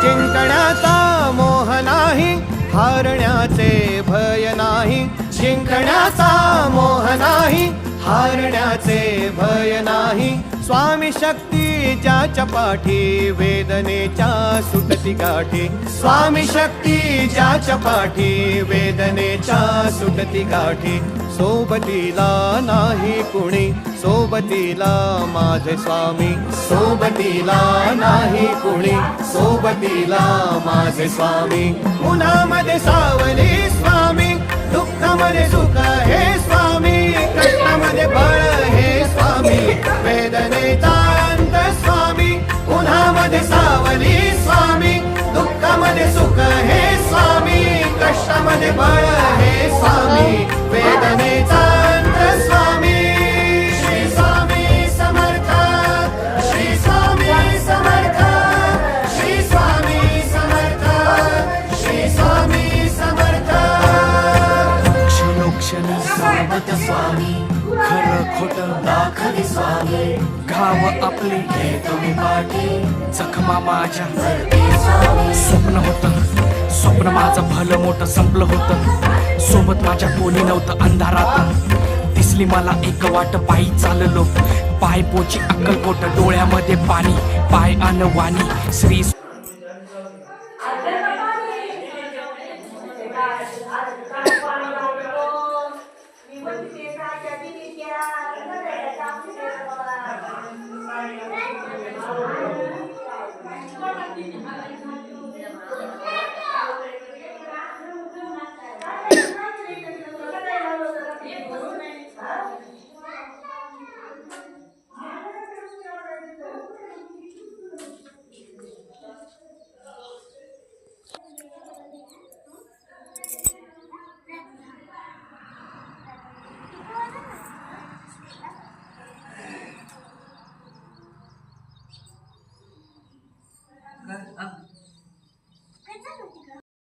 जिंकण्याचा मोह नाही, हारण्याचे भय नाही. जिंकण्याचा मोह नाही, हारण्याचे भय नाही. स्वामी शक्ती ज्याच्या पाठी, वेदनेच्या सुटती गाठी. स्वामी शक्ती ज्याच्या पाठी, वेदनेच्या सुटती गाठी. सोबतीला नाही कुणी, सोबतीला माझे स्वामी. सोबतीला नाही कुणी, सोबतीला माझे स्वामी. उन्हामध्ये सावली स्वामी, दुःखामध्ये सुख हे स्वामी. कष्टामध्ये बळ हे स्वामी, वेदनेचा अंत स्वामी. उन्हामध्ये सावली स्वामी, दुःखामध्ये सुख हे स्वामी. कष्टामध्ये बळ हे स्वामी, वेदनेचा अंत स्वामी. श्री स्वामी समर्थ, श्री स्वामी समर्थ, श्री स्वामी समर्थ, श्री स्वामी समर्थ. क्षणोक्षणी सोबत स्वामी, खरं खोटं दाखले स्वामी. घाव आपले हे तुम्ही पाठी, जखमा माझ्या स्वप्न होतं, स्वप्न माझं भलं मोठं संपलं होतं. सोबत माझ्या कोणी नव्हतं अंधारात, दिसली मला एक वाट. पायी चाललो, पाय पोची अक्कलकोट, डोळ्यामध्ये पाणी, पाय अनवाणी. श्री